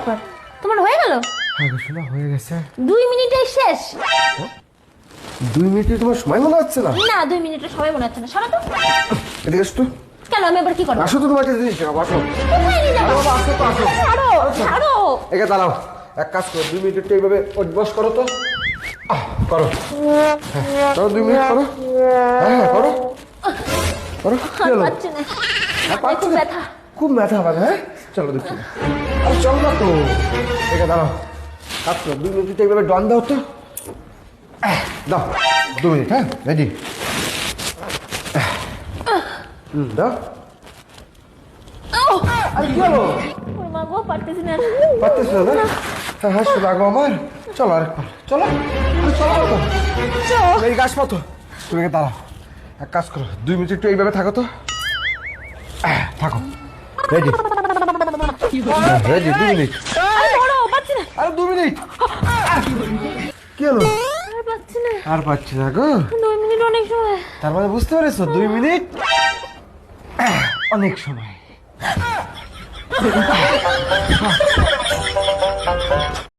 ব্যাপার, তোমার হয়ে গেল? হ্যাঁ গো শোনা, হয়ে গেছে। 2 মিনিটেই শেষ? 2 মিনিটে তোমার সময় মনে হচ্ছে না? না, 2 মিনিটের সবাই মনে হচ্ছে না। সরো তো। এদিকে আসো তো। কেন, আমি আবার কি করবো? আসো তো, তোমার একটা জিনিস দেখাবো, আসো। কোথায় নিয়ে যাবো? আরে বাবা, আসো তো, আসো। ছাড়ো, ছাড়ো। একে দাঁড়াও, এক কাজ করো, 2 মিনিট একটু এইভাবে অভ্যাস করো তো। করো, করো, 2 মিনিট করো। হ্যাঁ করো, করো। কি আর হলো? পারছি না, হ্যাঁ, হাতে খুব ব্যথা। খুব ব্যথা পাবে? হ্যাঁ চলো দেখছি। আরে চলো না তো, একে দাঁড়াও, কাজ করো, 2 মিনিট এইভাবে ডন দাও তো। দাও, 2 মিনিট। হ্যাঁ রেডি। দাও। আরে কি হলো? ওর মা গো, পারতেছি না। পারতেছ না? হ্যাঁ হ্যাঁ, শোনো আগো আমার, চলো আরেকবার, চলো। আরে চলো তো, এই গাছ মতো। তুমি একে দাঁড়াও, এক কাজ করো, 2 মিনিট একটু এইভাবে থাকো তো। থাকো, রেডি। Ready, 2 minute. আরে ধরো, পারছি না। আরে 2 মিনিট। কি হলো? আর পারছি না। আর পাচ্ছি না গো। 2 মিনিট অনেক সময়। তার মানে বুঝতে পেরেছো, 2 মিনিট অনেক সময়।